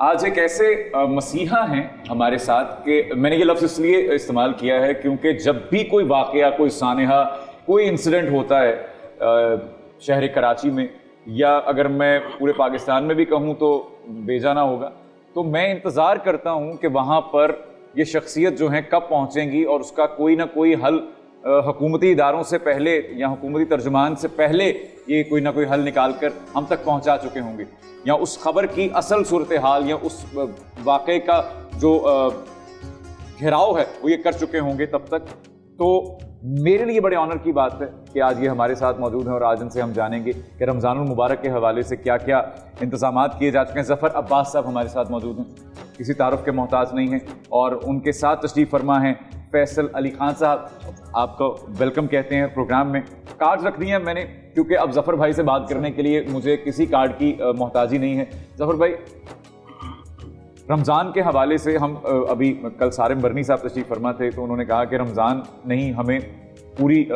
आज एक ऐसे मसीहा हैं हमारे साथ कि मैंने ये लफ्ज़ इसलिए इस्तेमाल किया है क्योंकि जब भी कोई वाक़या, कोई सानहा, कोई इंसिडेंट होता है शहर कराची में, या अगर मैं पूरे पाकिस्तान में भी कहूँ तो बेजा ना होगा, तो मैं इंतज़ार करता हूँ कि वहाँ पर ये शख्सियत जो हैं कब पहुँचेंगी और उसका कोई ना कोई हल हुकूमती इदारों से पहले या हुकूमती तर्जुमान से पहले ये कोई ना कोई हल निकाल कर हम तक पहुँचा चुके होंगे, या उस खबर की असल सूरत हाल या उस वाक़े का जो घेराव है वो ये कर चुके होंगे तब तक। तो मेरे लिए बड़े ऑनर की बात है कि आज ये हमारे साथ मौजूद हैं और आज इनसे हम जानेंगे कि रमज़ानुल मुबारक के हवाले से क्या क्या इंतज़ामात किए जा चुके हैं। ज़फ़र अब्बास साहब हमारे साथ मौजूद हैं, किसी तारुफ के मोहताज नहीं हैं, और उनके साथ तशरीफ़ फरमा हैं फैसल अली खान साहब, आपको वेलकम कहते हैं प्रोग्राम में। कार्ड रख दिए हैं मैंने क्योंकि अब ज़फ़र भाई से बात करने के लिए मुझे किसी कार्ड की मोहताजी नहीं है। ज़फ़र भाई, रमज़ान के हवाले से हम अभी कल सारिम बरनी साहब तशरीफ़ फरमा थे तो उन्होंने कहा कि रमज़ान नहीं, हमें पूरी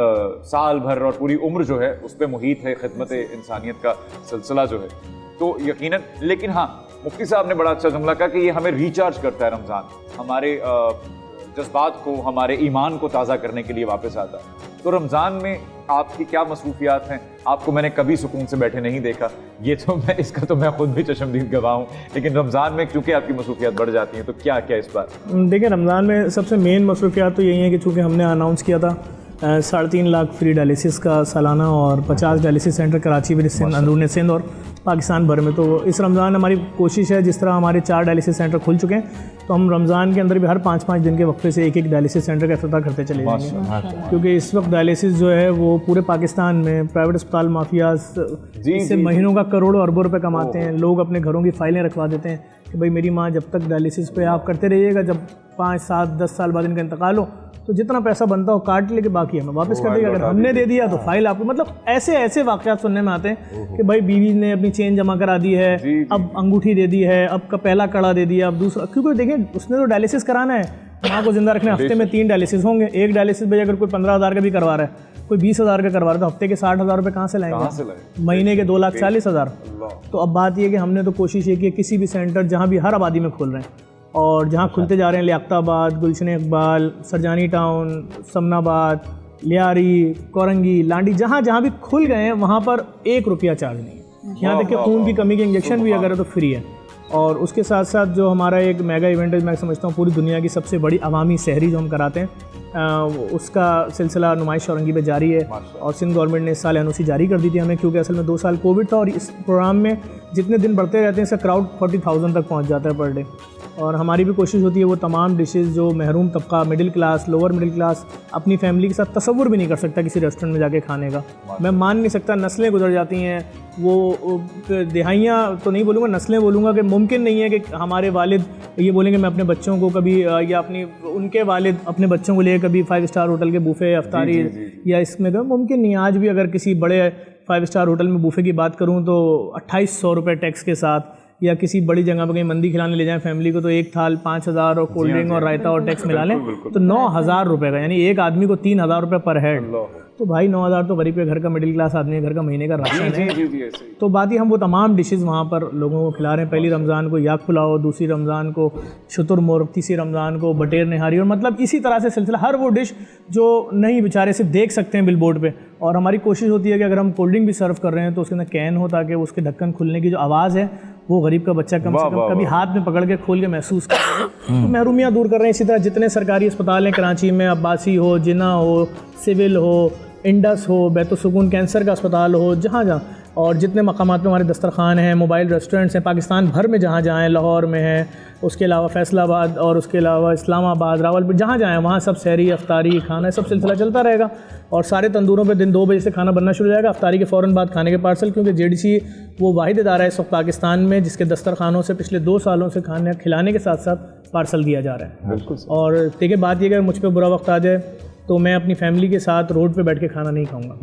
साल भर और पूरी उम्र जो है उस पर मुहित है खिदमत इंसानियत का सिलसिला जो है, तो यकीनन। लेकिन हाँ, मुफ्ती साहब ने बड़ा अच्छा जुमला कहा कि ये हमें रिचार्ज करता है, रमज़ान हमारे जज्बात को, हमारे ईमान को ताज़ा करने के लिए वापस आता है। तो रमज़ान में आपकी क्या मसरूफियात हैं? आपको मैंने कभी सुकून से बैठे नहीं देखा, ये तो मैं इसका तो मैं खुद भी चशमदीद गवाह हूँ, लेकिन रमज़ान में क्योंकि आपकी मसरूफियात बढ़ जाती हैं, तो क्या क्या इस बार? देखिए, रमज़ान में सबसे मेन मसरूफियात तो यही है कि चूँकि हमने अनाउंस किया था 3.5 लाख फ्री डायलिसिस का सालाना और 50 डायलिसिस सेंटर कराची में, सिंध, अंदरून सिंध और पाकिस्तान भर में। तो इस रमज़ान हमारी कोशिश है, जिस तरह हमारे 4 डायलिसिस सेंटर खुल चुके हैं, तो हम रमज़ान के अंदर भी हर 5-5 दिन के वक्फे से एक डायलिसिस सेंटर का इफ्तिताह करते चले जाएंगे, क्योंकि इस वक्त डायलिसिस जो है वो पूरे पाकिस्तान में प्राइवेट अस्पताल माफियाज इससे महीनों का करोड़ों अरबों रुपए कमाते हैं। लोग अपने घरों की फाइलें रखवा देते हैं कि भाई मेरी माँ जब तक डायलिसिस पे आप करते रहिएगा, जब 5, 7, 10 साल बाद इनका इंतकाल हो तो जितना पैसा बनता हो काट लेके बाकी हमें वापस कर देगा। अगर हमने दे दिया तो फाइल आपको, मतलब ऐसे वाक़यात सुनने में आते हैं कि भाई बीवी ने अपनी चेन जमा करा दी है, अब अंगूठी दे दी है, अब का पहला कड़ा दे दिया, अब दूसरा, क्योंकि देखें उसने तो डायलिसिस कराना है, माँ को जिंदा रखने हफ्ते में 3 डायलिसिस होंगे। एक डायलिसिस भाई अगर कोई 15,000 का भी करवा रहा है, कोई 20,000 का करवा रहा है, तो हफ्ते के 60,000 रुपये कहाँ से लाएंगे? महीने के 2,40,000। तो अब बात यह कि हमने तो कोशिश ये की किसी भी सेंटर जहाँ भी हर आबादी में खोल रहे हैं और जहाँ खुलते जा रहे हैं, लियाकताबाद, गुलशन इकबाल, सरजानी टाउन, समनाबाद, लियारी, कोरंगी, लांडी, जहाँ भी खुल गए हैं वहाँ पर 1 रुपया चार्ज नहीं है। यहाँ तक कि खून की कमी के इंजेक्शन भी अगर है तो फ्री है। और उसके साथ साथ जो हमारा एक मेगा इवेंट है, मैं समझता हूँ पूरी दुनिया की सबसे बड़ी अवामी सहरी जो हम कराते हैं, उसका सिलसिला नुमाइश औरंगी पे जारी है। और सिंध गवर्नमेंट ने इस साल एनओसी जारी कर दी थी हमें, क्योंकि असल में 2 साल कोविड था और इस प्रोग्राम में जितने दिन बढ़ते रहते हैं इसका क्राउड 40,000 तक पहुँच जाता है पर डे। और हमारी भी कोशिश होती है वो तमाम डिशेज़ जो महरूम तबका, middle class, lower middle class अपनी फैमिली के साथ तसव्वुर भी नहीं कर सकता किसी रेस्टोरेंट में जाके खाने का। मैं मान नहीं सकता, नस्लें गुजर जाती हैं, वो दिहाइयाँ तो नहीं बोलूँगा, नस्लें बोलूँगा कि मुमकिन नहीं है कि हमारे वालिद ये बोलेंगे मैं अपने बच्चों को कभी, या उनके वालिद अपने बच्चों को लिए कभी 5 स्टार होटल के बूफे अफ्तारी या इसमें तो मुमकिन नहीं। आज भी अगर किसी बड़े 5 स्टार होटल में बूफे की बात करूँ तो 2800 रुपये टैक्स के साथ, या किसी बड़ी जगह पर कहीं मंदी खिलाने ले जाएं फैमिली को तो एक थाल 5,000 और कोल्ड ड्रिंक और रायता और टैक्स मिला लें तो 9,000 रुपये का, यानी एक आदमी को 3,000 रुपये पर हेड। तो भाई 9,000 तो गरीब के घर का, मिडिल क्लास आदमी के घर का महीने का राशन है। तो बात ही हम वो तमाम डिशेज़ वहाँ पर लोगों को खिला रहे हैं। पहली रमज़ान को याक पुलाव, दूसरी रमज़ान को शुतुरमुर्ग, तीसरी रमज़ान को बटेर निहारी, और मतलब इसी तरह से सिलसिला, हर वो डिश जो नहीं बेचारे सिर्फ देख सकते हैं बिलबोर्ड पे। और हमारी कोशिश होती है कि अगर हम कोल्ड ड्रिंक भी सर्व कर रहे हैं तो उसके अंदर कैन हो, ताकि उसके ढक्कन खुलने की जो आवाज़ है वो गरीब का बच्चा कम से कम कभी हाथ में पकड़ के खोल के महसूस कर रहे हैं। तो महरूमियाँ दूर कर रहे हैं। इसी तरह जितने सरकारी अस्पताल हैं कराची में, अब्बासी हो, जिन्ना हो, सिविल हो, इंडस हो, बैतुल-सुकून कैंसर का अस्पताल हो, जहाँ और जितने मकामात में हमारे दस्तरखान हैं, मोबाइल रेस्टोरेंट्स हैं पाकिस्तान भर में, जहाँ हैं, लाहौर में है, उसके अलावा फैसलाबाद और उसके अलावा इस्लामाबाद, रावलपिंडी, जहाँ हैं वहाँ सब सहरी, अफ्तारी, खाना सब सिलसिला चलता रहेगा। और सारे तंदूरों पे दिन 2 बजे से खाना बनना शुरू हो जाएगा, अफ्तारी के फ़ौरन बाद खाने के पार्सल, क्योंकि जेडीसी वो वाहिद इदारा है इस वक्त पाकिस्तान में जिसके दस्तरखानों से पिछले 2 सालों से खाने खिलाने के साथ साथ पार्सल दिया जा रहा है। और देखिए बात यह कि मुझ पर बुरा वक्त आ जाए तो मैं अपनी फैमिली के साथ रोड पे बैठ के खाना नहीं खाऊंगा।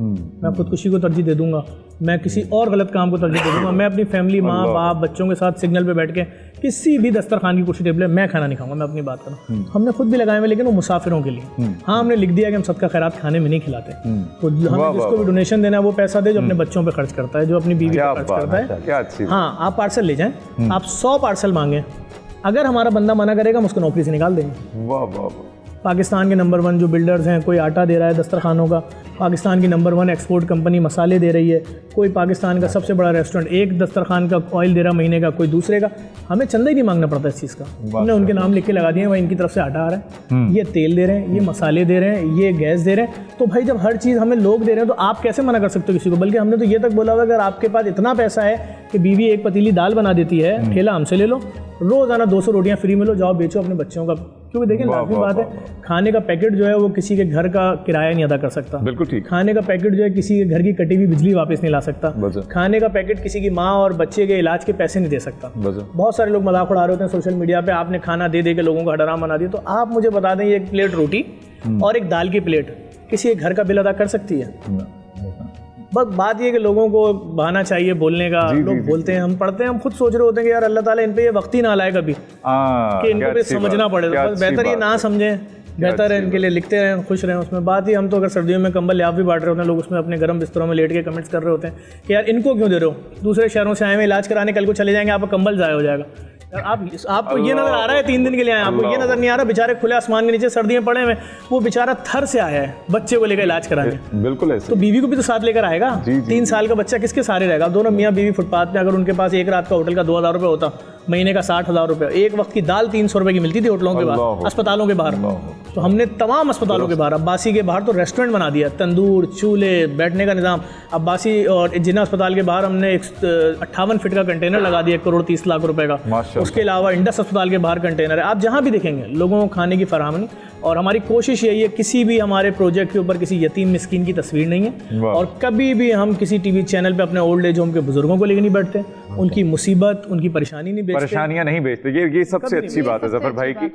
मैं खुदकुशी को तरजीह दे दूंगा, मैं किसी और गलत काम को तरजीह दे दूंगा। मैं अपनी फैमिली, माँ बाप, बच्चों के साथ सिग्नल पे बैठ के किसी भी दस्तरखान की कुर्सी टेबल मैं खाना नहीं खाऊंगा। मैं अपनी बात करूँ, हमने खुद भी लगाए हुए, लेकिन वो मुसाफिरों के लिए। हाँ, हमने लिख दिया कि हम सदका खैरात खाने में नहीं खिलाते, तो हमें जिसको भी डोनेशन देना है वो पैसा दे जो अपने बच्चों पे खर्च करता है, जो अपनी बीवी पे खर्च करता है। हाँ, आप पार्सल ले जाएं, आप 100 पार्सल मांगे, अगर हमारा बंदा मना करेगा हम उसको नौकरी से निकाल देंगे। वाह वाह। पाकिस्तान के नंबर 1 जो बिल्डर्स हैं, कोई आटा दे रहा है दस्तरखानों का, पाकिस्तान की नंबर 1 एक्सपोर्ट कंपनी मसाले दे रही है, कोई पाकिस्तान का सबसे बड़ा रेस्टोरेंट एक दस्तरखान का ऑयल दे रहा महीने का, कोई दूसरे का। हमें चंदा ही नहीं मांगना पड़ता इस चीज़ का। हमने उनके नाम लिख के लगा दिए, भाई इनकी तरफ से आटा आ रहा है, ये तेल दे रहे हैं, ये मसाले दे रहे हैं, ये गैस दे रहे हैं। तो भाई जब हर चीज़ हमें लोग दे रहे हैं तो आप कैसे मना कर सकते हो किसी को? बल्कि हमने तो ये तक बोला हुआ अगर आपके पास इतना पैसा है कि बीवी एक पतीली दाल बना देती है, ठेला हमसे ले लो, रोज़ाना 200 रोटियां फ्री में लो, जाओ बेचो अपने बच्चों का। क्योंकि देखिए लाजमी बात है, खाने का पैकेट जो है वो किसी के घर का किराया नहीं अदा कर सकता। बिल्कुल ठीक। खाने का पैकेट जो है किसी के घर की कटी हुई बिजली वापस नहीं ला सकता। खाने का पैकेट किसी की माँ और बच्चे के इलाज के पैसे नहीं दे सकता। बहुत सारे लोग मजाक उड़ा रहे होते हैं सोशल मीडिया पे, आपने खाना दे दे के लोगों का हडराम बना दिया। तो आप मुझे बता दें, एक प्लेट रोटी और एक दाल की प्लेट किसी एक घर का बिल अदा कर सकती है? बस बात ये कि लोगों को बहाना चाहिए बोलने का। लोग बोलते हैं, हम पढ़ते हैं, हम खुद सोच रहे होते हैं कि यार अल्लाह ताला इन पे ये वक्त ही ना लाए कभी कि इनको पे समझना पड़े। बस बेहतर ये ना समझें, बेहतर है इनके लिए लिखते रहें, खुश रहें उसमें। बात ही हम तो अगर सर्दियों में कंबल याब भी बांट रहे होते हैं, लोग उसमें अपने गर्म बिस्तरों में लेट के कमेंट्स कर रहे होते हैं कि यार इनको क्यों दे रहे हो, दूसरे शहरों से आए हुए इलाज कराने, कल को चले जाएंगे, आपका कंबल ज़ाया हो जाएगा। आपको ये नजर आ रहा है 3 दिन के लिए आए, आपको ये नजर नहीं आ रहा बेचारे खुले आसमान के नीचे सर्दियां पड़े हुए, वो बेचारा थर से आया है बच्चे को लेकर इलाज कराने। बिल्कुल ऐसे। तो बीवी को भी तो साथ लेकर आएगा। 3 साल का बच्चा किसके सहारे रहेगा? दोनों मियाँ बीवी फुटपाथ पे, अगर उनके पास एक रात का होटल का 2000 रुपये होता, महीने का 60,000 रुपये, एक वक्त की दाल 300 रुपये की मिलती थी होटलों के बाहर, अस्पतालों के बाहर। तो हमने तमाम अस्पतालों के बाहर, अब्बासी के बाहर तो रेस्टोरेंट बना दिया, तंदूर, चूल्हे, बैठने का निज़ाम। अब्बासी और जिन्ना अस्पताल के बाहर हमने 58 फीट का कंटेनर लगा दिया 1 करोड़ 30 लाख रुपए का। उसके अलावा इंडस अस्पताल के बाहर कंटेनर है। आप जहाँ भी देखेंगे लोगों को खाने की फराहमी। और हमारी कोशिश यही है, किसी भी हमारे प्रोजेक्ट के ऊपर किसी यतीम मिस्कीन की तस्वीर नहीं है, और कभी भी हम किसी टीवी चैनल पे अपने ओल्ड एज होम के बुजुर्गों को लेकर नहीं बैठते, उनकी मुसीबत, उनकी परेशानी नहीं बेचते, परेशानियां नहीं बेचते। ये सबसे अच्छी बात है जफर भाई की।